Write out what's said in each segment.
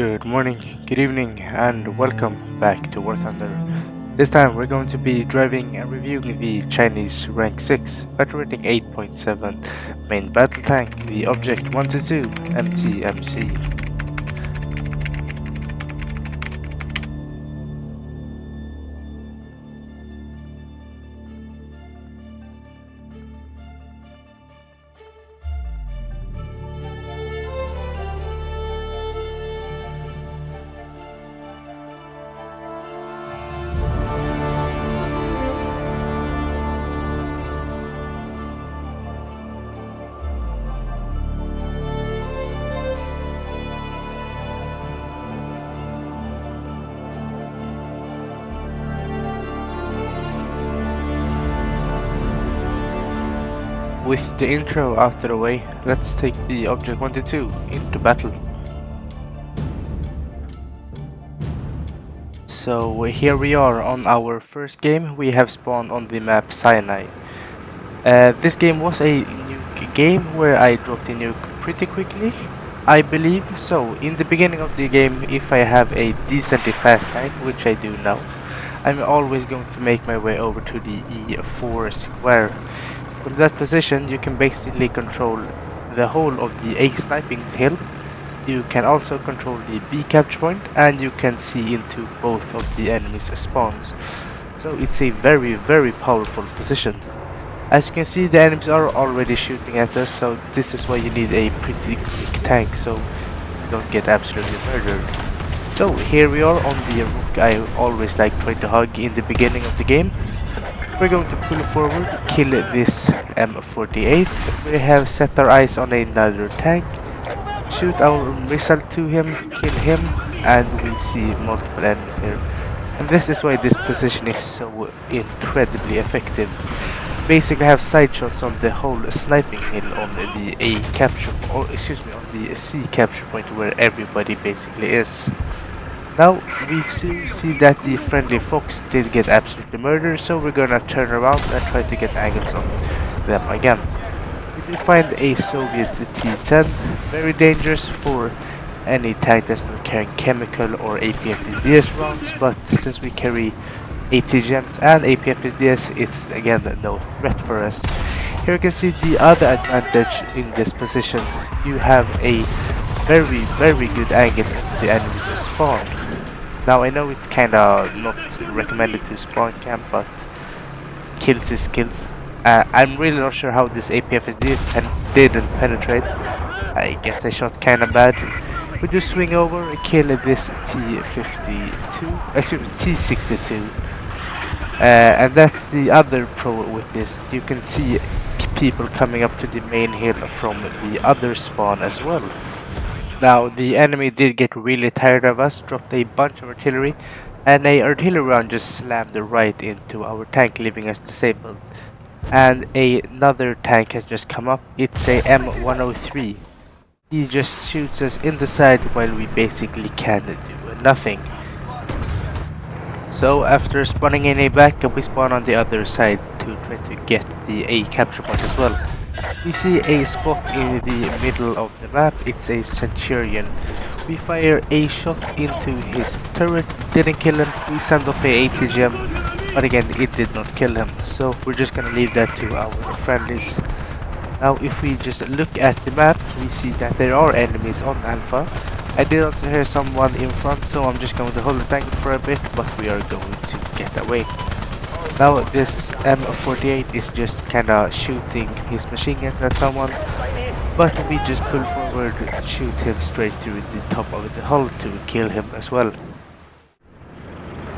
Good morning, good evening, and welcome back to warthunder. This time we're going to be driving and reviewing the Chinese Rank 6 battle rating 8.7 main battle tank, the Object 122 MTMC. With the intro out of the way, let's take the Object 122 into battle. So here we are on our first game. We have spawned on the map Sinai. This game was a nuke game where I dropped the nuke pretty quickly, I believe. So in the beginning of the game, if I have a decently fast tank, which I do now, I'm always going to make my way over to the E4 square. From that position, you can basically control the whole of the A sniping hill. You can also control the B capture point, and you can see into both of the enemy's spawns. So it's a very powerful position. As you can see, the enemies are already shooting at us, so this is why you need a pretty quick tank so you don't get absolutely murdered. So here we are on the rook I always like try to hug in the beginning of the game. We're going to pull forward, kill this M48. We have set our eyes on another tank, shoot our missile to him, kill him, and we see multiple enemies here. And this is why this position is so incredibly effective. Basically have side shots on the whole sniping hill on the A capture, or excuse me, on the C capture point where everybody basically is. Now we see that the friendly fox did get absolutely murdered, so we're gonna turn around and try to get angles on them again. We do find a Soviet T-10, very dangerous for any tank that's not carrying chemical or APFSDS rounds, but since we carry ATGMs and APFSDS, it's again no threat for us. Here you can see the other advantage in this position. You have a very good angle of the enemy's spawn. Now I know it's kinda not recommended to spawn camp, but kills is kills. I'm really not sure how this APFSD didn't penetrate. I guess I shot kinda bad. We just swing over and kill this T52, excuse me, T62. And that's the other pro with this. You can see people coming up to the main hill from the other spawn as well. Now the enemy did get really tired of us, dropped a bunch of artillery, and a artillery round just slammed right into our tank, leaving us disabled. And another tank has just come up. It's a M103. He just shoots us in the side while we basically can do nothing. So after spawning in a backup, we spawn on the other side to try to get the A capture point as well. We see a spot in the middle of the map. It's a Centurion. We fire a shot into his turret, didn't kill him. We send off a ATGM, but again it did not kill him, so we're just gonna leave that to our friendlies. Now if we just look at the map, we see that there are enemies on Alpha. I did also hear someone in front, so I'm just going to hold the tank for a bit, but we are going to get away. Now this M48 is just kinda shooting his machine guns at someone, but we just pull forward, shoot him straight through the top of the hull to kill him as well.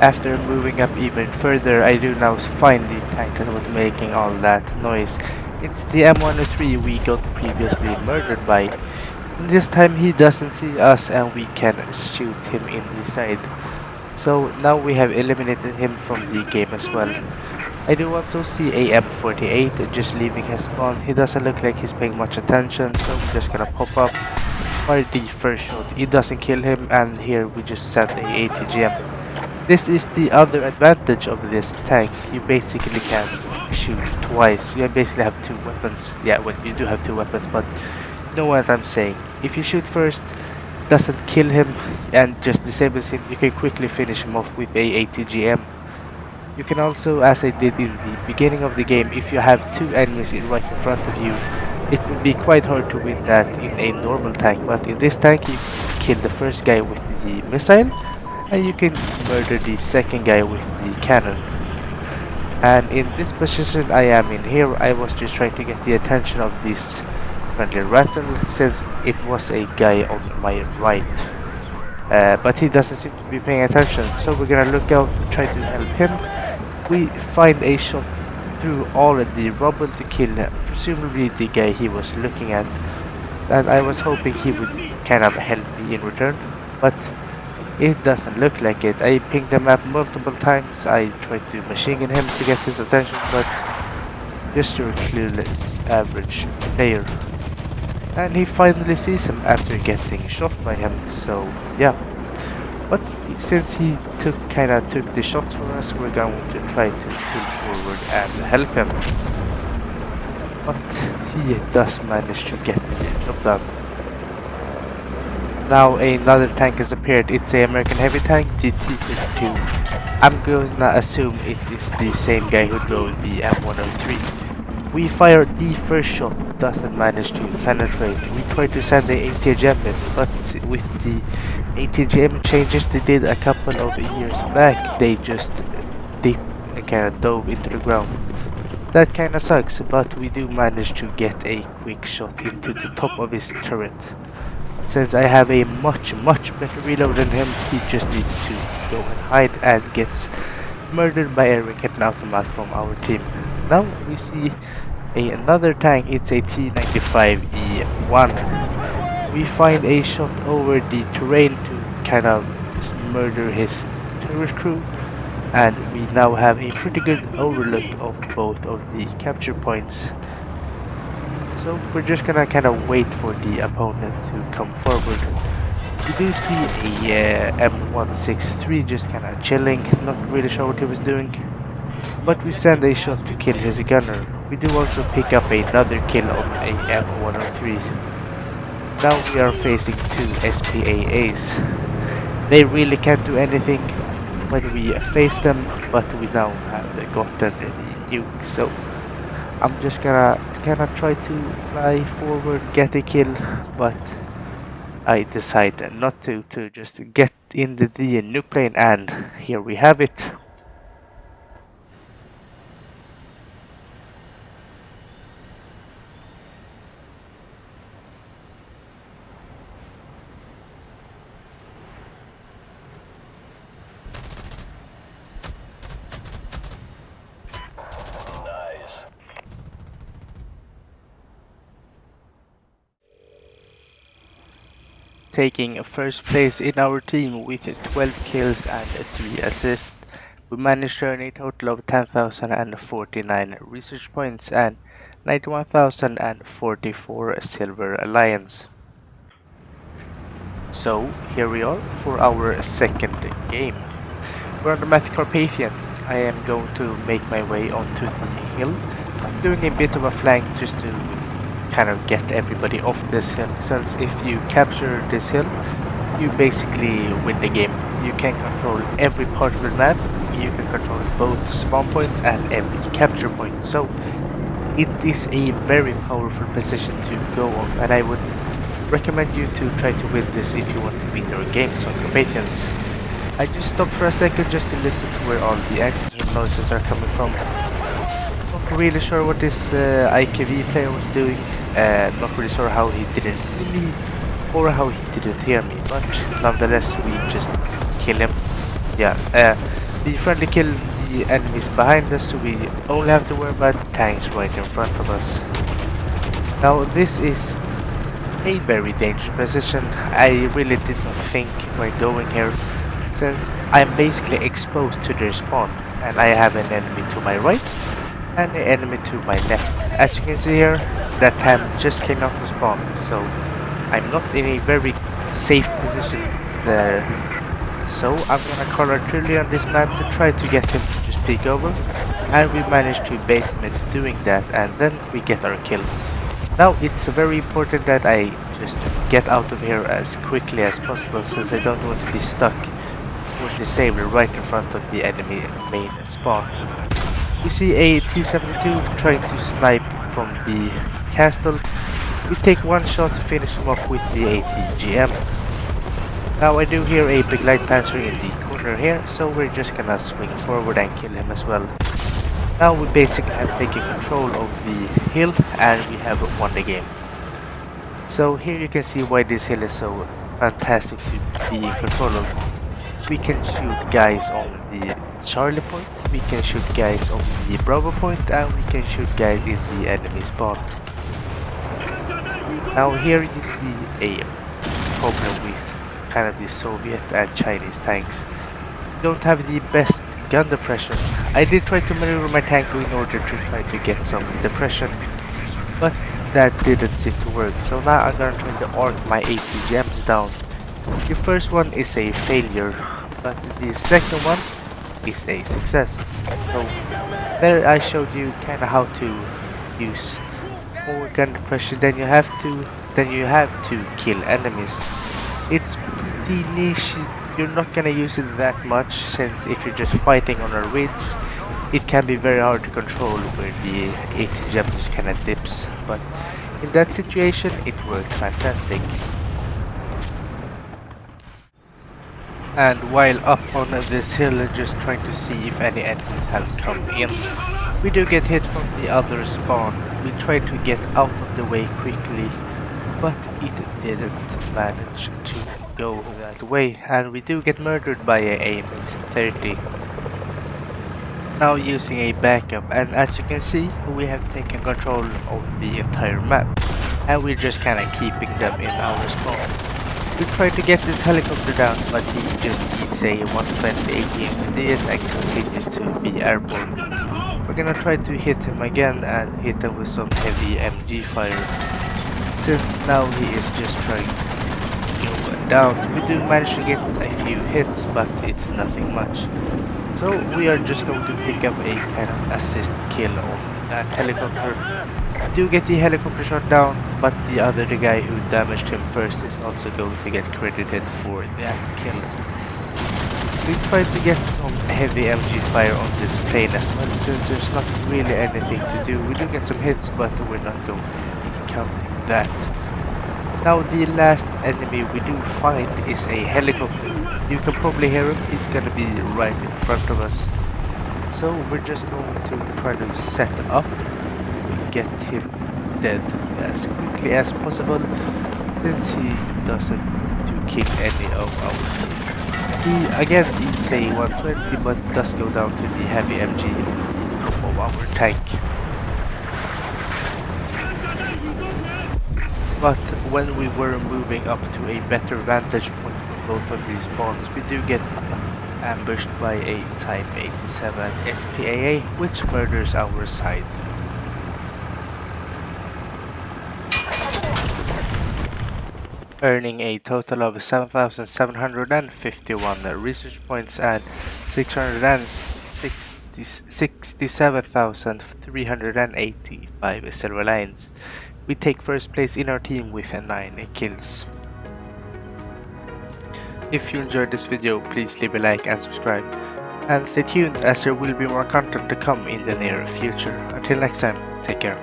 After moving up even further, I do now find the tank that was making all that noise. It's the M103 we got previously murdered by. This time he doesn't see us and we can shoot him in the side. So now we have eliminated him from the game as well. I do also see a M48 just leaving his spawn. He doesn't look like he's paying much attention, so we're just gonna pop up. Fire the first shot, it doesn't kill him, and here we just send a ATGM. This is the other advantage of this tank. You basically can shoot twice. You basically have two weapons. Yeah, well, you do have two weapons, but you know what I'm saying. If you shoot first, doesn't kill him and just disables him, you can quickly finish him off with a ATGM. You can also, as I did in the beginning of the game, if you have two enemies right in front of you, it would be quite hard to win that in a normal tank, but in this tank you kill the first guy with the missile and you can murder the second guy with the cannon. And in this position I am in here, I was just trying to get the attention of this friendly rattle since it was a guy on my right. But he doesn't seem to be paying attention, so we're gonna look out to try to help him. We find a shot through all of the rubble to kill presumably the guy he was looking at, and I was hoping he would kind of help me in return, but it doesn't look like it. I pinged the map multiple times, I tried to machine gun him to get his attention, but just your clueless average player. And he finally sees him after getting shot by him, so yeah. But since he took the shots for us, we're going to try to pull forward and help him. But he does manage to get the job done. Now another tank has appeared. It's a American heavy tank, the T-52. I'm gonna assume it is the same guy who drove the M103. We fired the first shot, doesn't manage to penetrate. We tried to send the ATGM in, but with the ATGM changes they did a couple of years back, they just kinda dove into the ground. That kinda sucks, but we do manage to get a quick shot into the top of his turret. Since I have a much better reload than him, he just needs to go and hide and gets murdered by a rocket automat from our team. Now we see another tank, it's a T-95E1. We find a shot over the terrain to kind of murder his turret crew, and we now have a pretty good overlook of both of the capture points. So we're just gonna kind of wait for the opponent to come forward. We do see a M163 just kind of chilling, not really sure what he was doing. But we send a shot to kill his gunner. We do also pick up another kill on a M103. Now we are facing two SPAAs. They really can't do anything when we face them, but we now have gotten the nuke, so I'm just gonna try to fly forward, get a kill, but I decided not to just get into the nuke plane, and here we have it. Taking first place in our team with 12 kills and 3 assists. We managed to earn a total of 10,049 research points and 91,044 silver alliance. So here we are for our second game. We're on the map Carpathians. I am going to make my way onto the hill. I'm doing a bit of a flank just to kind of get everybody off this hill, since if you capture this hill you basically win the game. You can control every part of the map, you can control both spawn points and every capture point, so it is a very powerful position to go on, and I would recommend you to try to win this if you want to win your games on Carpathians. I just stopped for a second just to listen to where all the action noises are coming from. Not really sure what this IKV player was doing, not really sure how he didn't see me or how he didn't hear me, but nonetheless we just kill him. Yeah, the friendly killed the enemies behind us, so we only have to worry about tanks right in front of us. Now this is a very dangerous position. I really did not think by going here, since I'm basically exposed to their spawn, and I have an enemy to my right and an enemy to my left. As you can see here, that time just came out to spawn, so I'm not in a very safe position there. So I'm gonna call artillery on this man to try to get him to just peek over, and we managed to bait him into doing that, and then we get our kill. Now it's very important that I just get out of here as quickly as possible, since I don't want to be stuck or disabled right in front of the enemy main spawn. We see a T-72 trying to snipe from the castle. We take one shot to finish him off with the ATGM. Now I do hear a big light panzer in the corner here, so we're just gonna swing forward and kill him as well. Now we basically have taken control of the hill and we have won the game. So here you can see why this hill is so fantastic to be in control of. We can shoot guys on the Charlie point, we can shoot guys on the Bravo point, and we can shoot guys in the enemy spawn. Now here you see a problem with kind of the Soviet and Chinese tanks. Don't have the best gun depression. I did try to maneuver my tank in order to try to get some depression, but that didn't seem to work, so now I'm gonna try to arc my ATGMs down. The first one is a failure, but the second one is a success. So there I showed you kinda how to use more gun depression than you have to kill enemies. It's pretty niche. You're not gonna use it that much, since if you're just fighting on a ridge, it can be very hard to control where the ATGM just kinda dips, but in that situation it worked fantastic. And while up on this hill just trying to see if any enemies have come in, we do get hit from the other spawn. We tried to get out of the way quickly, but it didn't manage to go that way, and we do get murdered by a MX-30. Now using a backup, and as you can see we have taken control of the entire map, and we're just kinda keeping them in our spawn. We try to get this helicopter down, but he just eats a 120 ATMSDS and continues to be airborne. We're gonna try to hit him again and hit him with some heavy MG fire, since now he is just trying to go down. We do manage to get a few hits, but it's nothing much. So we are just going to pick up a kind of assist kill on that helicopter. We do get the helicopter shot down, but the guy who damaged him first is also going to get credited for that kill. We tried to get some heavy MG fire on this plane as well, since there's not really anything to do. We do get some hits, but we're not going to be counting that. Now the last enemy we do find is a helicopter. You can probably hear him, he's gonna be right in front of us. So we're just going to try to set up to get him dead as quickly as possible, since he doesn't to kill any of our. He again eats a 120, but does go down to the heavy MG on top of our tank. But when we were moving up to a better vantage point for both of these spawns, we do get ambushed by a Type 87 SPAA, which murders our side. Earning a total of 7,751 research points and 667,385 silver lines. We take first place in our team with 9 kills. If you enjoyed this video, please leave a like and subscribe. And stay tuned, as there will be more content to come in the near future. Until next time, take care.